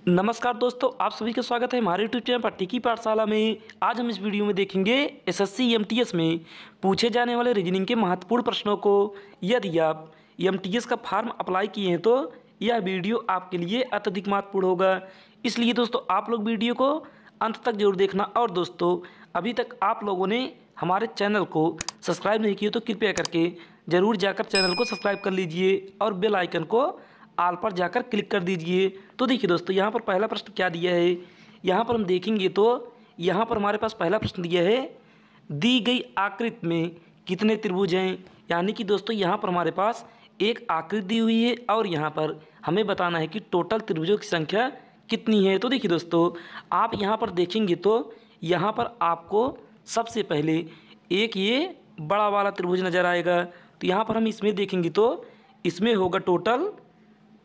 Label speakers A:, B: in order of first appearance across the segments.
A: नमस्कार दोस्तों, आप सभी का स्वागत है हमारे यूट्यूब चैनल पट्टी की पाठशाला में। आज हम इस वीडियो में देखेंगे एसएससी एमटीएस में पूछे जाने वाले रीजनिंग के महत्वपूर्ण प्रश्नों को। यदि आप एमटीएस का फॉर्म अप्लाई किए हैं तो यह वीडियो आपके लिए अत्यधिक महत्वपूर्ण होगा, इसलिए दोस्तों आप लोग वीडियो को अंत तक जरूर देखना। और दोस्तों, अभी तक आप लोगों ने हमारे चैनल को सब्सक्राइब नहीं किया तो कृपया करके ज़रूर जाकर चैनल को सब्सक्राइब कर लीजिए और बेल आइकन को आल पर जाकर क्लिक कर दीजिए। तो देखिए दोस्तों, यहाँ पर पहला प्रश्न क्या दिया है, यहाँ पर हम देखेंगे तो यहाँ पर हमारे पास पहला प्रश्न दिया है, दी गई आकृति में कितने त्रिभुज हैं। यानी कि दोस्तों यहाँ पर हमारे पास एक आकृति दी हुई है और यहाँ पर हमें बताना है कि टोटल त्रिभुजों की संख्या कितनी है। तो देखिए दोस्तों, आप यहाँ पर देखेंगे तो यहाँ पर आपको सबसे पहले एक ये बड़ा वाला त्रिभुज नज़र आएगा। तो यहाँ पर हम इसमें देखेंगे तो इसमें होगा टोटल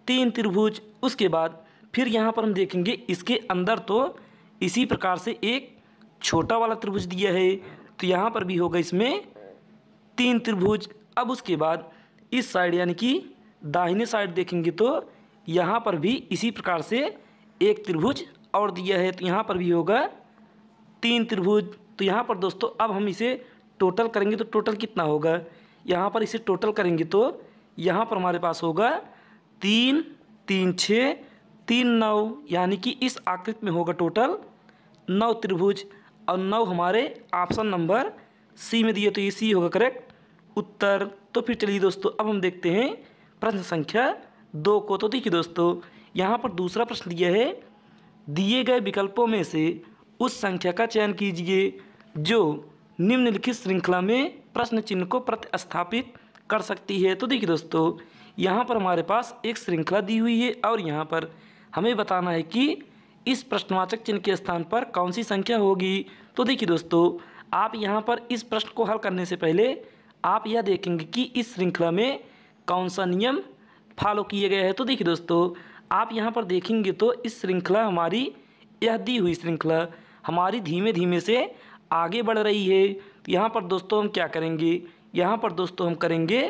A: 3 त्रिभुज। उसके बाद फिर यहाँ पर हम देखेंगे इसके अंदर तो इसी प्रकार से एक छोटा वाला त्रिभुज दिया है, तो यहाँ पर भी होगा इसमें 3 त्रिभुज। अब उसके बाद इस साइड यानी कि दाहिने साइड देखेंगे तो यहाँ पर भी इसी प्रकार से एक त्रिभुज और दिया है, तो यहाँ पर भी होगा 3 त्रिभुज। तो यहाँ पर दोस्तों अब हम इसे टोटल करेंगे तो टोटल कितना होगा, यहाँ पर इसे टोटल करेंगे तो यहाँ पर हमारे पास होगा 3 3 6 3 9, यानी कि इस आकृति में होगा टोटल 9 त्रिभुज। और 9 हमारे ऑप्शन नंबर सी में दिए, तो ये सी होगा करेक्ट उत्तर। तो फिर चलिए दोस्तों, अब हम देखते हैं प्रश्न संख्या 2 को। तो देखिए दोस्तों, यहाँ पर दूसरा प्रश्न दिया है, दिए गए विकल्पों में से उस संख्या का चयन कीजिए जो निम्नलिखित श्रृंखला में प्रश्न चिन्ह को प्रतिस्थापित कर सकती है। तो देखिए दोस्तों, यहाँ पर हमारे पास एक श्रृंखला दी हुई है और यहाँ पर हमें बताना है कि इस प्रश्नवाचक चिन्ह के स्थान पर कौन सी संख्या होगी। तो देखिए दोस्तों, आप यहाँ पर इस प्रश्न को हल करने से पहले आप यह देखेंगे कि इस श्रृंखला में कौन सा नियम फॉलो किया गया है। तो देखिए दोस्तों, आप यहाँ पर देखेंगे तो इस श्रृंखला हमारी यह दी हुई श्रृंखला हमारी धीमे धीमे से आगे बढ़ रही है। तो यहाँ पर दोस्तों हम क्या करेंगे, यहाँ पर दोस्तों हम करेंगे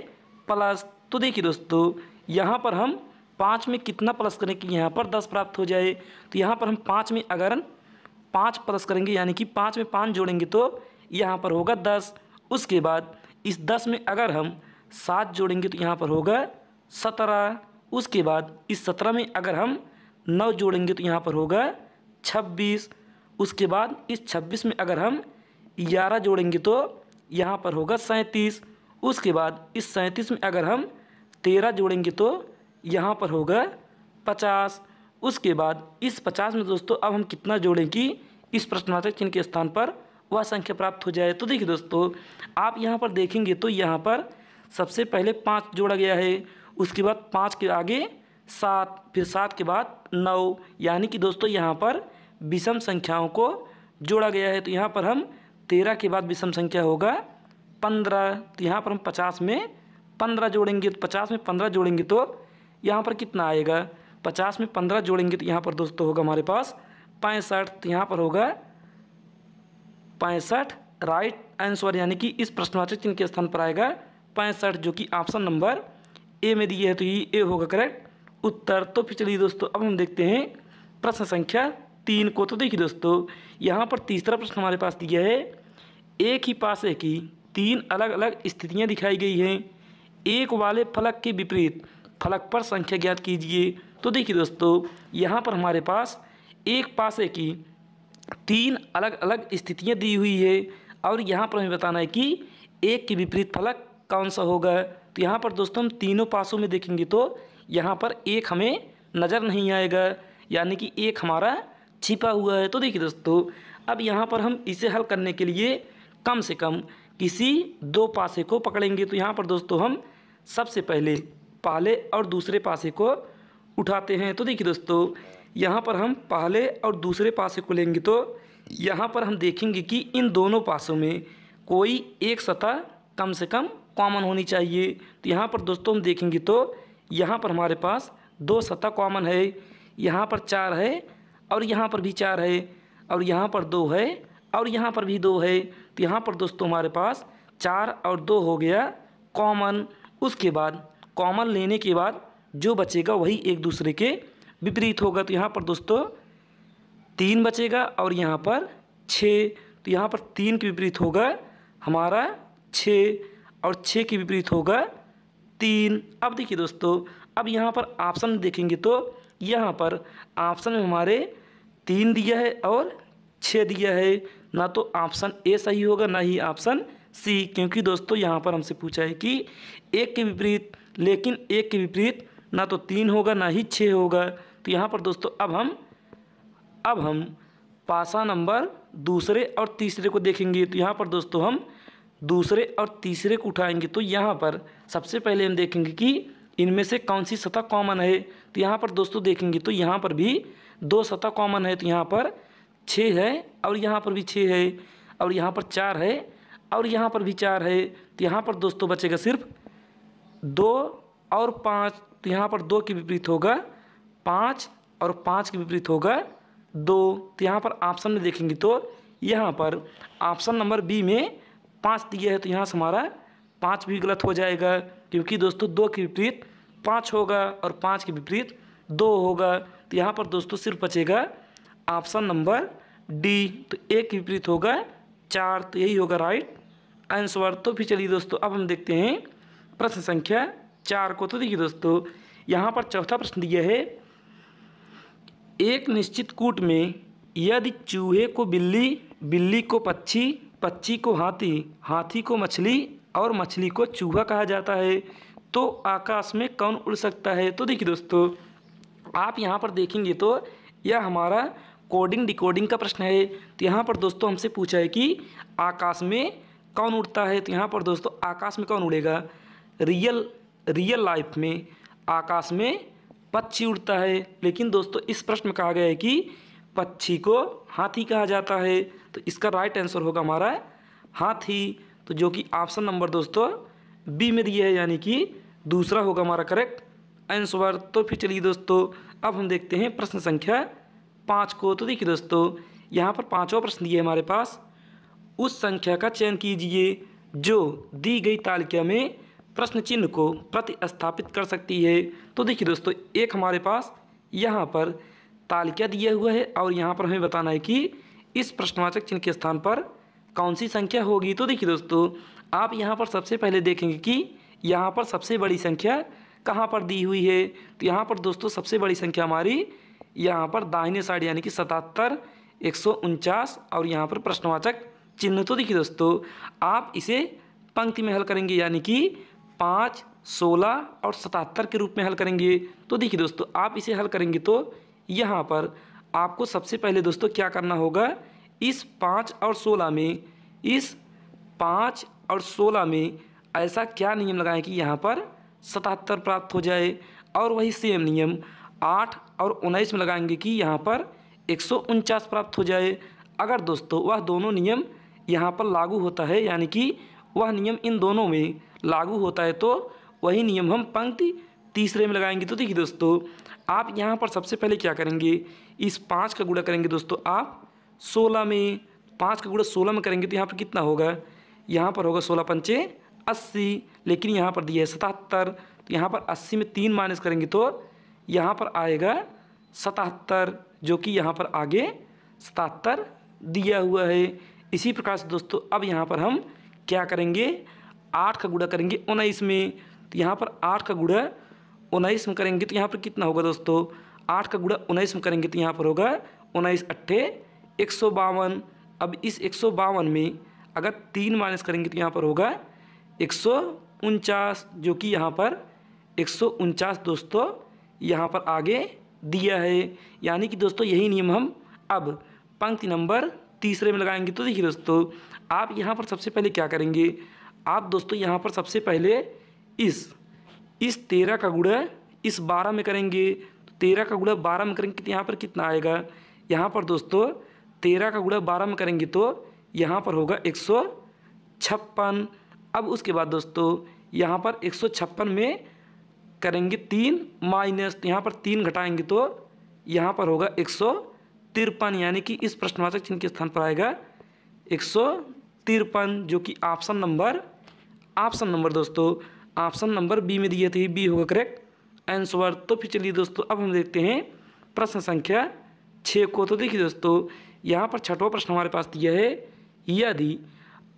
A: प्लस। तो देखिए दोस्तों, यहाँ पर हम 5 में कितना प्लस करें कि यहाँ पर 10 प्राप्त हो जाए। तो यहाँ पर हम 5 में अगर 5 प्लस करेंगे यानी कि 5 में 5 जोड़ेंगे तो यहाँ पर होगा 10। उसके बाद इस 10 में अगर हम 7 जोड़ेंगे तो यहाँ पर होगा 17। उसके बाद इस 17 में अगर हम 9 जोड़ेंगे तो यहाँ पर होगा 26। उसके बाद इस 26 में अगर हम 11 जोड़ेंगे तो यहाँ पर होगा 37। उसके बाद इस 37 में अगर हम 13 जोड़ेंगे तो यहाँ पर होगा 50। उसके बाद इस 50 में दोस्तों अब हम कितना जोड़ें कि इस प्रश्नवाचक चिन्ह के स्थान पर वह संख्या प्राप्त हो जाए। तो देखिए दोस्तों, आप यहाँ पर देखेंगे तो यहाँ पर सबसे पहले 5 जोड़ा गया है, उसके बाद 5 के आगे 7, फिर 7 के बाद 9, यानी कि दोस्तों यहाँ पर विषम संख्याओं को जोड़ा गया है। तो यहाँ पर हम 13 के बाद विषम संख्या होगा 15। तो यहाँ पर हम 50 में 15 जोड़ेंगे, तो 50 में 15 जोड़ेंगे तो यहाँ पर कितना आएगा, 50 में 15 जोड़ेंगे तो यहाँ पर दोस्तों होगा हमारे पास 65। तो यहाँ पर होगा 65 राइट आंसर, यानी कि इस प्रश्नवाचक चिन्ह के स्थान पर आएगा 65, जो कि ऑप्शन नंबर ए में दिए है, तो ये ए होगा करेक्ट उत्तर। तो फिर चलिए दोस्तों, अब हम देखते हैं प्रश्न संख्या 3 को। तो देखिए दोस्तों, यहाँ पर तीसरा प्रश्न हमारे पास दिया है, एक ही पासे की 3 अलग अलग स्थितियाँ दिखाई गई हैं, एक वाले फलक के विपरीत फलक पर संख्या ज्ञात कीजिए। तो देखिए दोस्तों, यहाँ पर हमारे पास एक पासे की 3 अलग अलग स्थितियाँ दी हुई है और यहाँ पर हमें बताना है कि एक के विपरीत फलक कौन सा होगा। तो यहाँ पर दोस्तों हम तीनों पासों में देखेंगे तो यहाँ पर एक हमें नज़र नहीं आएगा, यानी कि एक हमारा छिपा हुआ है। तो देखिए दोस्तों, अब यहाँ पर हम इसे हल करने के लिए कम से कम किसी 2 पासे को पकड़ेंगे। तो यहाँ पर दोस्तों हम सबसे पहले और दूसरे पासे को उठाते हैं। तो देखिए दोस्तों, यहाँ पर हम पहले और दूसरे पासे को लेंगे तो यहाँ पर हम देखेंगे कि इन दोनों पासों में कोई एक सतह कम से कम कॉमन होनी चाहिए। तो यहाँ पर दोस्तों हम देखेंगे तो यहाँ पर हमारे पास 2 सतह कॉमन है, यहाँ पर 4 है और यहाँ पर भी 4 है और यहाँ पर 2 है और यहाँ पर भी 2 है। तो यहाँ पर दोस्तों हमारे पास 4 और 2 हो गया कॉमन। उसके बाद कॉमन लेने के बाद जो बचेगा वही एक दूसरे के विपरीत होगा तो यहाँ पर दोस्तों 3 बचेगा और यहाँ पर 6, तो यहाँ पर 3 के विपरीत होगा हमारा 6 और 6 के विपरीत होगा 3। अब देखिए दोस्तों, अब यहाँ पर ऑप्शन देखेंगे तो यहाँ पर ऑप्शन में हमारे 3 दिया है और 6 दिया है, ना तो ऑप्शन ए सही होगा ना ही ऑप्शन सी, क्योंकि दोस्तों यहाँ पर हमसे पूछा है कि 1 के विपरीत, लेकिन 1 के विपरीत ना तो 3 होगा ना ही 6 होगा। तो यहाँ पर दोस्तों अब हम पासा नंबर दूसरे और तीसरे को देखेंगे। तो यहाँ पर दोस्तों हम दूसरे और तीसरे को उठाएंगे तो यहाँ पर सबसे पहले हम देखेंगे कि इनमें से कौन सी सतह कॉमन है। तो यहाँ पर दोस्तों देखेंगे तो यहाँ पर भी 2 सतह कॉमन है, तो यहाँ पर 6 है और यहाँ पर भी 6 है और यहाँ पर 4 है और यहाँ पर भी 4 है। तो यहाँ पर दोस्तों बचेगा सिर्फ 2 और 5। तो यहाँ पर 2 के विपरीत होगा 5 और 5 के विपरीत होगा 2। तो यहाँ पर ऑप्शन में देखेंगे तो यहाँ पर ऑप्शन नंबर बी में 5 दिया है, तो यहाँ से हमारा 5 भी गलत हो जाएगा, क्योंकि दोस्तों 2 के विपरीत 5 होगा और 5 के विपरीत 2 होगा। तो यहाँ पर दोस्तों सिर्फ बचेगा ऑप्शन नंबर डी, तो 1 के विपरीत होगा 4, तो यही होगा राइट आंसर। तो फिर चलिए दोस्तों अब हम देखते हैं प्रश्न संख्या 4 को। तो देखिए दोस्तों यहाँ पर चौथा प्रश्न दिया है, एक निश्चित कूट में यदि चूहे को बिल्ली, बिल्ली को पक्षी, पक्षी को हाथी, हाथी को मछली और मछली को चूहा कहा जाता है, तो आकाश में कौन उड़ सकता है। तो देखिए दोस्तों आप यहाँ पर देखेंगे तो यह हमारा कोडिंग डिकोडिंग का प्रश्न है। तो यहाँ पर दोस्तों हमसे पूछा है कि आकाश में कौन उड़ता है। तो यहाँ पर दोस्तों आकाश में कौन उड़ेगा, रियल लाइफ में आकाश में पक्षी उड़ता है, लेकिन दोस्तों इस प्रश्न में कहा गया है कि पक्षी को हाथी कहा जाता है, तो इसका राइट आंसर होगा हमारा हाथी, तो जो कि ऑप्शन नंबर दोस्तों बी में दिया है, यानी कि दूसरा होगा हमारा करेक्ट आंसर। तो फिर चलिए दोस्तों अब हम देखते हैं प्रश्न संख्या 5 को। तो देखिए दोस्तों यहाँ पर 5वां प्रश्न दिया है हमारे पास, उस संख्या का चयन कीजिए जो दी गई तालिका में प्रश्न चिन्ह को प्रतिस्थापित कर सकती है। तो देखिए दोस्तों एक हमारे पास यहाँ पर तालिका दिया हुआ है और यहाँ पर हमें बताना है कि इस प्रश्नवाचक चिन्ह के स्थान पर कौन सी संख्या होगी। तो देखिए दोस्तों आप यहाँ पर सबसे पहले देखेंगे कि यहाँ पर सबसे बड़ी संख्या कहाँ पर दी हुई है। तो यहाँ पर दोस्तों सबसे बड़ी संख्या हमारी यहाँ पर दाहिने साइड यानी कि 77, 149 और यहाँ पर प्रश्नवाचक चिन्ह। तो देखिए दोस्तों आप इसे पंक्ति में हल करेंगे, यानी कि 5, 16 और 77 के रूप में हल करेंगे। तो देखिए दोस्तों आप इसे हल करेंगे तो यहाँ पर आपको सबसे पहले दोस्तों क्या करना होगा, इस 5 और 16 में, इस 5 और 16 में ऐसा क्या नियम लगाएं कि यहाँ पर 77 प्राप्त हो जाए, और वही सेम नियम 8 और 19 में लगाएंगे कि यहाँ पर 149 प्राप्त हो जाए। अगर दोस्तों वह दोनों नियम यहाँ पर लागू होता है, यानी कि वह नियम इन दोनों में लागू होता है, तो वही नियम हम पंक्ति तीसरे में लगाएंगे। तो देखिए दोस्तों आप यहाँ पर सबसे पहले क्या करेंगे, इस 5 का गुणा करेंगे दोस्तों आप 16 में, 5 का गुणा 16 में करेंगे तो यहाँ पर कितना होगा, यहाँ पर होगा 16 पंचे 80, लेकिन यहाँ पर दिया है 77, तो यहाँ पर 80 में 3 माइनस करेंगे तो यहाँ पर आएगा 77, जो कि यहाँ पर आगे 77 दिया हुआ है। इसी प्रकार से दोस्तों अब यहाँ पर हम क्या करेंगे, 8 का गुणा करेंगे 19 में, तो यहाँ पर 8 का गुणा 19 में करेंगे तो यहाँ पर कितना होगा दोस्तों, 8 का गुणा 19 में करेंगे तो यहाँ पर होगा 19 अट्ठे 152। अब इस 152 में अगर 3 माइनस करेंगे तो यहाँ पर होगा 149, जो कि यहाँ पर 149 दोस्तों यहाँ पर आगे दिया है। यानी कि दोस्तों यही नियम हम अब पंक्ति नंबर तीसरे में लगाएंगे। तो देखिए दोस्तों आप यहाँ पर सबसे पहले क्या करेंगे, आप दोस्तों यहाँ पर सबसे पहले इस 13 का गुणा इस 12 में करेंगे, तो 13 का गुणा 12 में करेंगे तो यहाँ पर कितना आएगा, यहाँ पर दोस्तों 13 का गुणा 12 में करेंगे तो यहाँ पर होगा 156। अब उसके बाद दोस्तों यहाँ पर 156 में करेंगे 3 माइनस, तो यहाँ पर 3 घटाएंगे तो यहाँ पर होगा 153, यानी कि इस प्रश्नवाचक चिन्ह के स्थान पर आएगा 153, जो कि ऑप्शन नंबर दोस्तों ऑप्शन नंबर बी में दिए थे, बी होगा करेक्ट आंसर। तो फिर चलिए दोस्तों अब हम देखते हैं प्रश्न संख्या 6 को। तो देखिए दोस्तों, यहाँ पर छठवां प्रश्न हमारे पास दिया है, यदि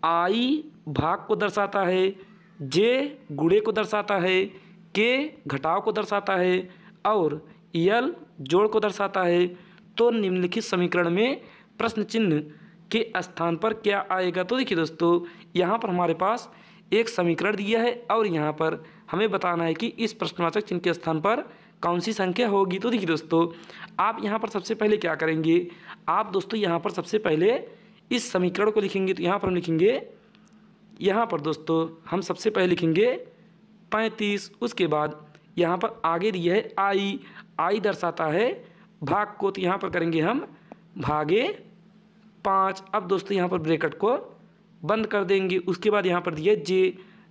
A: आई भाग को दर्शाता है, जे गुणे को दर्शाता है, के घटाव को दर्शाता है और यल जोड़ को दर्शाता है, तो निम्नलिखित समीकरण में प्रश्न चिन्ह के स्थान पर क्या आएगा। तो देखिए दोस्तों, यहाँ पर हमारे पास एक समीकरण दिया है और यहाँ पर हमें बताना है कि इस प्रश्नवाचक चिन्ह के स्थान पर कौन सी संख्या होगी। तो देखिए दोस्तों, आप यहाँ पर सबसे पहले क्या करेंगे, आप दोस्तों यहाँ पर सबसे पहले इस समीकरण को लिखेंगे। तो यहाँ पर हम लिखेंगे, यहाँ पर दोस्तों हम सबसे पहले लिखेंगे 35। उसके बाद यहाँ पर आगे दिया है आई दर्शाता है भाग को, तो यहाँ पर करेंगे हम भागे 5। अब दोस्तों यहाँ पर ब्रैकेट को बंद कर देंगे। उसके बाद यहाँ पर दिया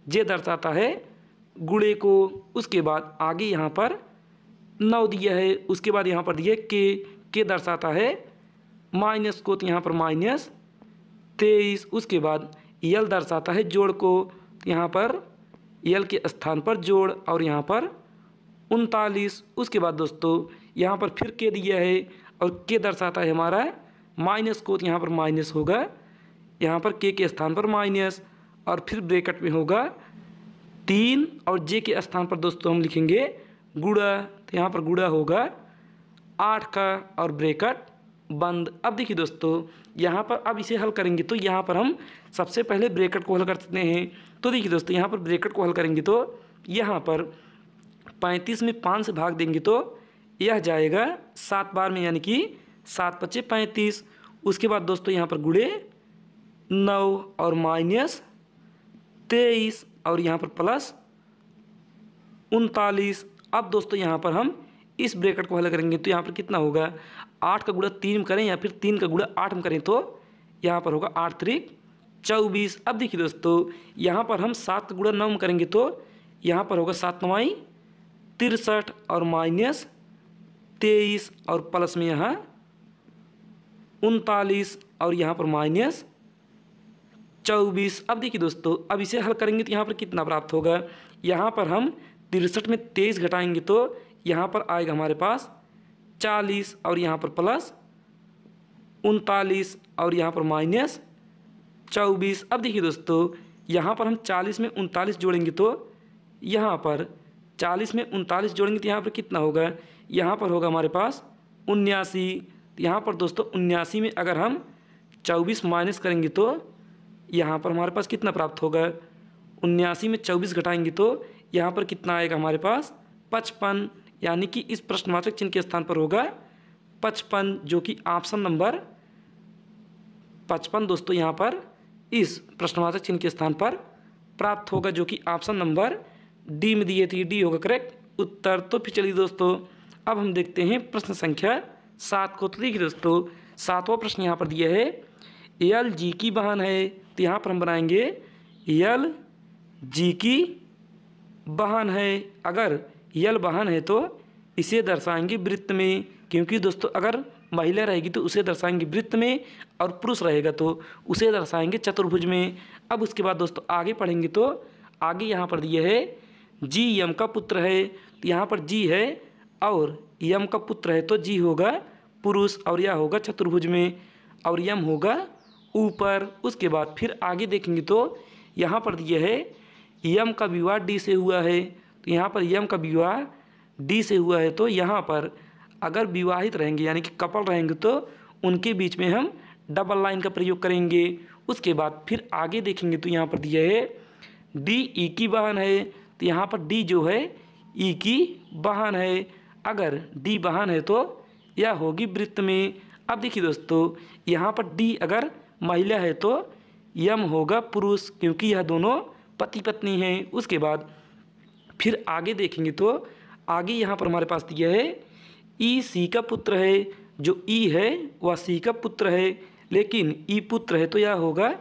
A: जे दर्शाता है गुणे को। उसके बाद आगे यहाँ पर 9 दिया है। उसके बाद यहाँ पर दिया के दर्शाता है माइनस को, तो यहाँ पर -23। उसके बाद यल दर्शाता है जोड़ को, तो यहाँ पर यल के स्थान पर जोड़ और यहाँ पर 39। उसके बाद दोस्तों यहाँ पर फिर के दिया है और के दर्शाता है हमारा माइनस को, तो यहाँ पर माइनस होगा, यहाँ पर के स्थान पर माइनस और फिर ब्रैकेट में होगा 3 और जे के स्थान पर दोस्तों हम लिखेंगे गुणा, तो यहाँ पर गुणा होगा 8 का और ब्रैकेट बंद। अब देखिए दोस्तों, यहाँ पर अब इसे हल करेंगे तो यहाँ पर हम सबसे पहले ब्रैकेट को हल कर सकते हैं। तो देखिए दोस्तों, यहाँ पर ब्रैकेट को हल करेंगे तो यहाँ पर 35 में 5 से भाग देंगे तो यह जाएगा 7 बार में, यानी कि 7 × 5 = 35। उसके बाद दोस्तों यहाँ पर गुणे 9 और -23 और यहाँ पर +39। अब दोस्तों यहाँ पर हम इस ब्रैकेट को हल करेंगे तो यहाँ पर कितना होगा, 8 का गुणा 3 में करें या फिर 3 का गुणा 8 में करें तो यहाँ पर होगा 8 × 3 = 24। अब देखिए दोस्तों, यहाँ पर हम 7 का गुणा 9 में करेंगे तो यहाँ पर होगा 7 × 9 = 63 और -23 और प्लस में यहाँ 39 और यहाँ पर -24। अब देखिए दोस्तों, अब इसे हल करेंगे तो यहाँ पर कितना प्राप्त होगा, यहाँ पर हम 63 में 23 घटाएंगे तो यहाँ पर आएगा हमारे पास 40 और यहाँ पर +39 और यहाँ पर -24। अब देखिए दोस्तों, यहाँ पर हम 40 में 39 जोड़ेंगे तो यहाँ पर 40 में 39 जोड़ेंगे तो यहाँ पर कितना होगा, यहाँ पर होगा हमारे पास 79। यहाँ पर दोस्तों 79 में अगर हम 24 माइनस करेंगे तो यहाँ पर हमारे पास कितना प्राप्त होगा, 79 में 24 घटाएंगे तो यहाँ पर कितना आएगा हमारे पास 55, यानी कि इस प्रश्नवाचक चिन्ह के स्थान पर होगा 55, जो कि ऑप्शन नंबर 55 दोस्तों यहाँ पर इस प्रश्नवाचक चिन्ह के स्थान पर प्राप्त होगा, जो कि ऑप्शन नंबर डी में दिए थे। डी होगा करेक्ट उत्तर। तो फिर चलिए दोस्तों, अब हम देखते हैं प्रश्न संख्या 7 को। तो देखिए दोस्तों, 7वां प्रश्न यहाँ पर दिया है, यल जी की बहन है। तो यहाँ पर हम बनाएंगे यल जी की बहन है। अगर यल बहन है तो इसे दर्शाएंगे वृत्त में, क्योंकि दोस्तों अगर महिला रहेगी तो उसे दर्शाएंगे वृत्त में और पुरुष रहेगा तो उसे दर्शाएंगे चतुर्भुज में। अब उसके बाद दोस्तों आगे पढ़ेंगे तो आगे यहाँ पर दिया है जी यम का पुत्र है। तो यहाँ पर जी है और यम का पुत्र है तो जी होगा पुरुष और यह होगा चतुर्भुज में और यम होगा ऊपर। उसके बाद फिर आगे देखेंगे तो यहाँ पर दिया है यम का विवाह डी से हुआ है। तो यहाँ पर यम का विवाह डी से हुआ है तो यहाँ पर अगर विवाहित रहेंगे यानी कि कपल रहेंगे तो उनके बीच में हम डबल लाइन का प्रयोग करेंगे। उसके बाद फिर आगे देखेंगे तो यहाँ पर दिया है डी ई की बहन है। तो यहाँ पर डी जो है ई की बहन है। अगर डी बहन है तो यह होगी वृत्त में। अब देखिए दोस्तों, यहाँ पर डी अगर महिला है तो यम होगा पुरुष, क्योंकि यह दोनों पति पत्नी हैं। उसके बाद फिर आगे देखेंगे तो आगे यहाँ पर हमारे पास दिया है ई सी का पुत्र है। जो ई है वह सी का पुत्र है, लेकिन ई पुत्र है तो यह होगा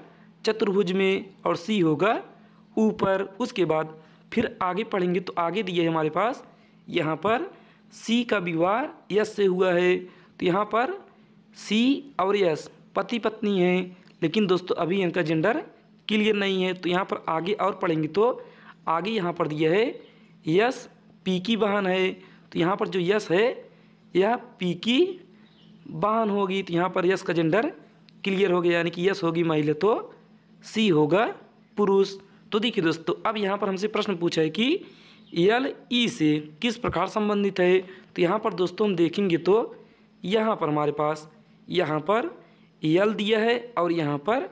A: चतुर्भुज में और सी होगा ऊपर। उसके बाद फिर आगे पढ़ेंगे तो आगे दिए है हमारे पास यहाँ पर सी का विवाह यश से हुआ है। तो यहाँ पर सी और यश पति पत्नी हैं, लेकिन दोस्तों अभी इनका जेंडर क्लियर नहीं है। तो यहाँ पर आगे और पढ़ेंगे तो आगे यहाँ पर दिया है यश पी की बहन है। तो यहाँ पर जो यश है यह पी की वाहन होगी। तो यहाँ पर यस का जेंडर क्लियर हो गया, यानी कि यस होगी महिला तो सी होगा पुरुष। तो देखिए दोस्तों, अब यहाँ पर हमसे प्रश्न पूछा है कि यल ई से किस प्रकार संबंधित है। तो यहाँ पर दोस्तों हम देखेंगे तो यहाँ पर हमारे पास यहाँ पर यल दिया है और यहाँ पर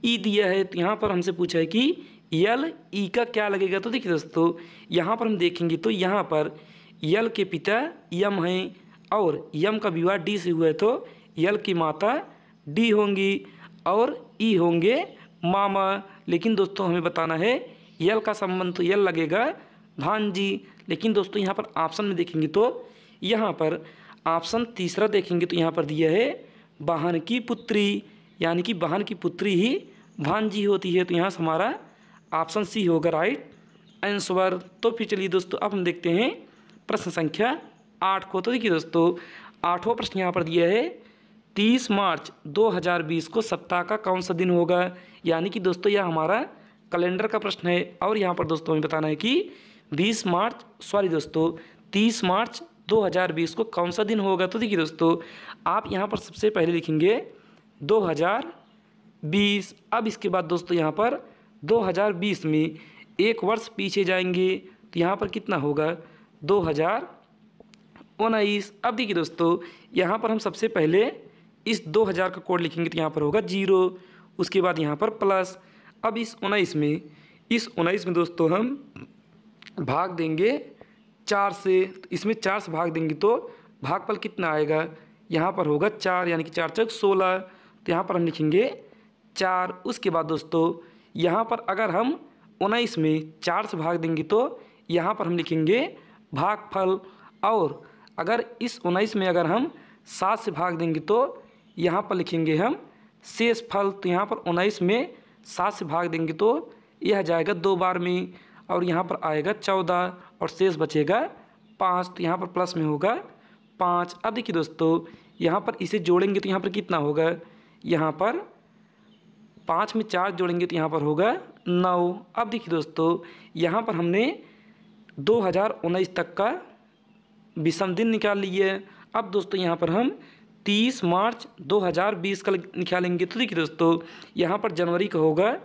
A: ई दिया है। तो यहाँ पर हमसे पूछा है कि यल ई का क्या लगेगा। तो देखिए दोस्तों, यहाँ पर हम देखेंगे तो यहाँ पर यल के पिता यम हैं और यम का विवाह डी से हुआ है, तो यल की माता डी होंगी और ई होंगे मामा। लेकिन दोस्तों हमें बताना है यल का संबंध, तो यल लगेगा भांजी। लेकिन दोस्तों यहाँ पर ऑप्शन में देखेंगे तो यहाँ पर ऑप्शन तीसरा देखेंगे तो यहाँ पर दिया है बहन की पुत्री, यानी कि बहन की पुत्री ही भांजी होती है। तो यहाँ से हमारा ऑप्शन सी होगा राइट आंसर। तो फिर चलिए दोस्तों, अब हम देखते हैं प्रश्न संख्या 8 को। तो देखिए दोस्तों, 8वां प्रश्न यहाँ पर दिया है 30 मार्च 2020 को सप्ताह का कौन सा दिन होगा। यानी कि दोस्तों यह हमारा कैलेंडर का प्रश्न है और यहाँ पर दोस्तों हमें बताना है कि 30 मार्च 2020 को कौन सा दिन होगा। तो देखिए दोस्तों, आप यहाँ पर सबसे पहले लिखेंगे 2020। अब इसके बाद दोस्तों यहाँ पर 2020 में एक वर्ष पीछे जाएंगे तो यहाँ पर कितना होगा 2019। अब देखिए दोस्तों, यहाँ पर हम सबसे पहले इस 2000 का कोड लिखेंगे तो यहाँ पर होगा 0, उसके बाद यहाँ पर प्लस। अब इस 19 में दोस्तों हम भाग देंगे 4 से। तो इसमें 4 से भाग देंगे तो भागफल कितना आएगा, यहाँ पर होगा 4, यानी कि 4 चौक 16। तो यहाँ पर हम लिखेंगे 4। उसके बाद दोस्तों यहाँ पर अगर हम 19 में 4 से भाग देंगे तो यहाँ पर हम लिखेंगे भागफल। और अगर इस 19 में अगर हम 7 से भाग देंगे तो यहाँ पर लिखेंगे हम शेष फल। तो यहाँ पर 19 में 7 से भाग देंगे तो यह जाएगा 2 बार में और यहाँ पर आएगा 14 और शेष बचेगा 5। तो यहाँ पर प्लस में होगा 5। अब देखिए दोस्तों, यहाँ पर इसे जोड़ेंगे तो यहाँ पर कितना होगा, यहाँ पर 5 में 4 जोड़ेंगे तो यहाँ पर होगा 9। अब देखिए दोस्तों, यहाँ पर हमने 2019 तक का विषम दिन निकाल लिए। अब दोस्तों यहाँ पर हम 30 मार्च 2020 का निकालेंगे। तो देखिए दोस्तों, यहाँ पर जनवरी का होगा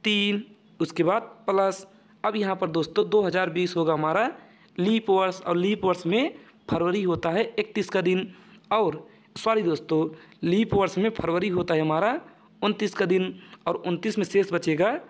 A: 3, उसके बाद प्लस। अब यहाँ पर दोस्तों 2020 होगा हमारा लीप वर्ष और लीप वर्ष में फरवरी होता है 31 का दिन। और सॉरी दोस्तों, लीप वर्ष में फरवरी होता है हमारा 29 का दिन और 29 में शेष बचेगा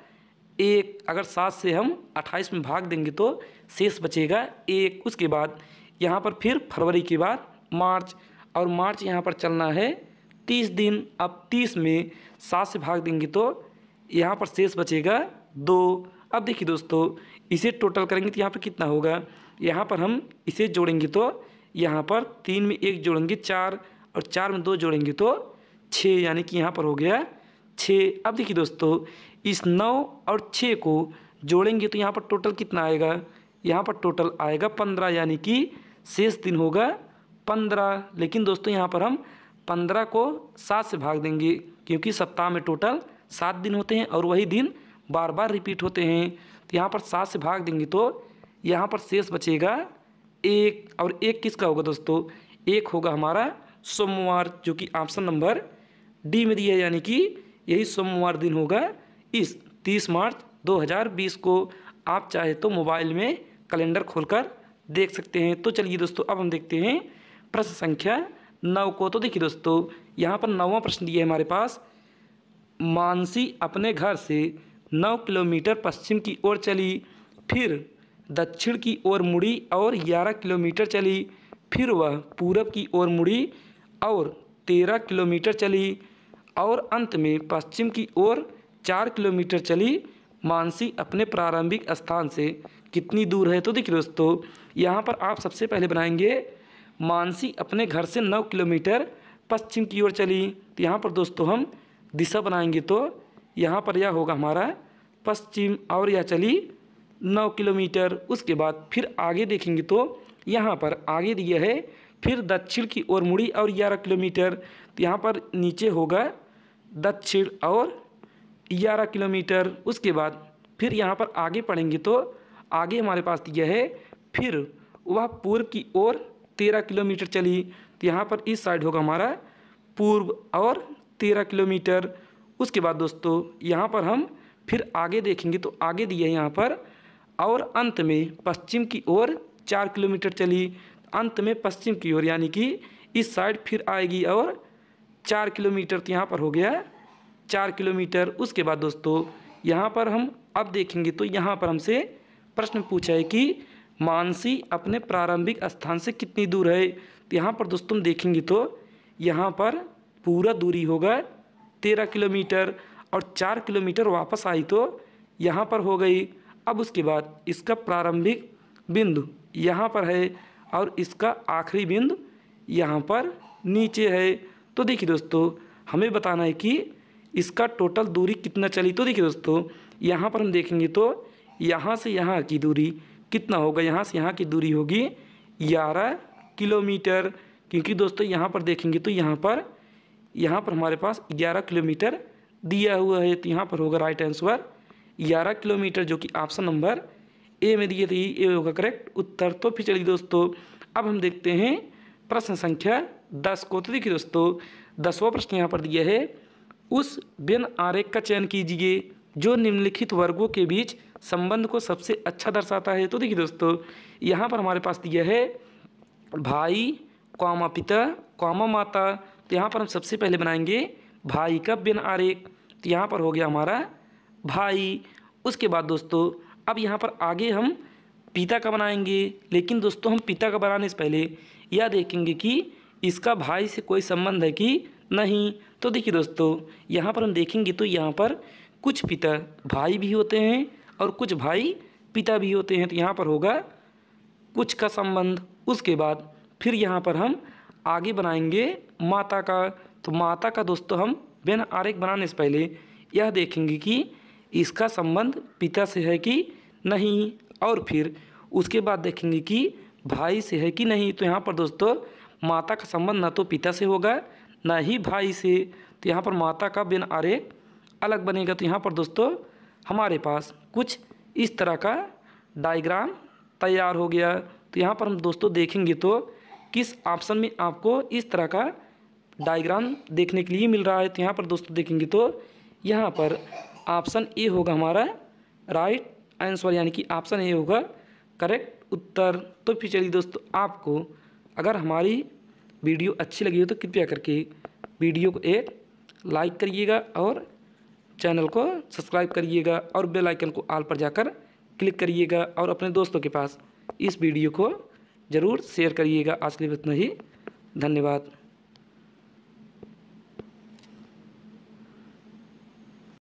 A: 1। अगर 7 से हम 28 में भाग देंगे तो शेष बचेगा 1। उसके बाद यहाँ पर फिर फरवरी के बाद मार्च और मार्च यहाँ पर चलना है 30 दिन। अब 30 में 7 से भाग देंगे तो यहाँ पर शेष बचेगा 2। अब देखिए दोस्तों, इसे टोटल करेंगे तो यहाँ पर कितना होगा, यहाँ पर हम इसे जोड़ेंगे तो यहाँ पर 3 में 1 जोड़ेंगे 4 और 4 में 2 जोड़ेंगे तो 6, यानी कि यहाँ पर हो गया 6। अब देखिए दोस्तों, इस 9 और 6 को जोड़ेंगे तो यहाँ पर टोटल कितना आएगा, यहाँ पर टोटल आएगा 15, यानी कि शेष दिन होगा 15। लेकिन दोस्तों यहाँ पर हम 15 को 7 से भाग देंगे क्योंकि सप्ताह में टोटल 7 दिन होते हैं और वही दिन बार बार रिपीट होते हैं। तो यहाँ पर 7 से भाग देंगे तो यहाँ पर शेष बचेगा 1। और 1 किसका होगा दोस्तों, 1 होगा हमारा सोमवार, जो कि ऑप्शन नंबर डी में दिया है, यानी कि यही सोमवार दिन होगा इस 30 मार्च 2020 को। आप चाहे तो मोबाइल में कैलेंडर खोलकर देख सकते हैं। तो चलिए दोस्तों, अब हम देखते हैं प्रश्न संख्या 9 को। तो देखिए दोस्तों, यहाँ पर 9वां प्रश्न दिया है हमारे पास, मानसी अपने घर से 9 किलोमीटर पश्चिम की ओर चली, फिर दक्षिण की ओर मुड़ी और 11 किलोमीटर चली, फिर वह पूरब की ओर मुड़ी और 13 किलोमीटर चली और अंत में पश्चिम की ओर 4 किलोमीटर चली। मानसी अपने प्रारंभिक स्थान से कितनी दूर है। तो देखिए दोस्तों, यहाँ पर आप सबसे पहले बनाएंगे मानसी अपने घर से 9 किलोमीटर पश्चिम की ओर चली। तो यहाँ पर दोस्तों हम दिशा बनाएंगे तो यहाँ पर यह होगा हमारा पश्चिम और यह चली 9 किलोमीटर। उसके बाद फिर आगे देखेंगे तो यहाँ पर आगे दिया है फिर दक्षिण की ओर मुड़ी और 11 किलोमीटर। तो यहाँ पर नीचे होगा दक्षिण और 11 किलोमीटर। उसके बाद फिर यहाँ पर आगे पढ़ेंगे तो आगे हमारे पास दिया है फिर वह पूर्व की ओर 13 किलोमीटर चली, तो यहाँ पर इस साइड होगा हमारा पूर्व और 13 किलोमीटर। उसके बाद दोस्तों यहाँ पर हम फिर आगे देखेंगे तो आगे दिया है यहाँ पर और अंत में पश्चिम की ओर 4 किलोमीटर चली, अंत में पश्चिम की ओर यानी कि इस साइड फिर आएगी और 4 किलोमीटर, तो यहाँ पर हो गया 4 किलोमीटर। उसके बाद दोस्तों यहाँ पर हम अब देखेंगे तो यहाँ पर हमसे प्रश्न पूछा है कि मानसी अपने प्रारंभिक स्थान से कितनी दूर है। तो यहाँ पर दोस्तों देखेंगे तो यहाँ पर पूरा दूरी होगा 13 किलोमीटर और 4 किलोमीटर वापस आई तो यहाँ पर हो गई। अब उसके बाद इसका प्रारंभिक बिंदु यहाँ पर है और इसका आखिरी बिंदु यहाँ पर नीचे है। तो देखिए दोस्तों हमें बताना है कि इसका टोटल दूरी कितना चली। तो देखिए दोस्तों यहाँ पर हम देखेंगे तो यहाँ से यहाँ की दूरी कितना होगा, यहाँ से यहाँ की दूरी होगी 11 किलोमीटर, क्योंकि दोस्तों यहाँ पर देखेंगे तो यहाँ पर हमारे पास 11 किलोमीटर दिया हुआ है। तो यहाँ पर होगा राइट आंसर 11 किलोमीटर, जो कि ऑप्शन नंबर ए में दिए थे, ये होगा करेक्ट उत्तर। तो फिर चलिए दोस्तों अब हम देखते हैं प्रश्न संख्या 10 को। तो देखिए दोस्तों 10वां प्रश्न यहाँ पर दिया है, उस व्यन आरेख का चयन कीजिए जो निम्नलिखित वर्गों के बीच संबंध को सबसे अच्छा दर्शाता है। तो देखिए दोस्तों यहाँ पर हमारे पास दिया है भाई कौमा पिता कौमा माता। तो यहाँ पर हम सबसे पहले बनाएंगे भाई का व्यन आरेख। तो यहाँ पर हो गया हमारा भाई। उसके बाद दोस्तों अब यहाँ पर आगे हम पिता का बनाएंगे, लेकिन दोस्तों हम पिता का बनाने से पहले यह देखेंगे कि इसका भाई से कोई संबंध है कि नहीं। तो देखिए दोस्तों यहाँ पर हम देखेंगे तो यहाँ पर कुछ पिता भाई भी होते हैं और कुछ भाई पिता भी होते हैं, तो यहाँ पर होगा कुछ का संबंध। उसके बाद फिर यहाँ पर हम आगे बनाएंगे माता का। तो माता का दोस्तों हम व्यन आरेख बनाने से पहले यह देखेंगे कि इसका संबंध पिता से है कि नहीं, और फिर उसके बाद देखेंगे कि भाई से है कि नहीं। तो यहाँ पर दोस्तों माता का संबंध ना तो पिता से होगा ना ही भाई से, तो यहाँ पर माता का व्यन आरेख अलग बनेगा। तो यहाँ पर दोस्तों हमारे पास कुछ इस तरह का डायग्राम तैयार हो गया। तो यहाँ पर हम दोस्तों देखेंगे तो किस ऑप्शन में आपको इस तरह का डायग्राम देखने के लिए मिल रहा है। तो यहाँ पर दोस्तों देखेंगे तो यहाँ पर ऑप्शन ए होगा हमारा राइट आंसर, यानी कि ऑप्शन ए होगा करेक्ट उत्तर। तो फिर चलिए दोस्तों आपको अगर हमारी वीडियो अच्छी लगी हो तो कृपया करके वीडियो को एक लाइक करिएगा और चैनल को सब्सक्राइब करिएगा और बेल आइकन को ऑल पर जाकर क्लिक करिएगा और अपने दोस्तों के पास इस वीडियो को ज़रूर शेयर करिएगा। आज के लिए इतना ही, धन्यवाद।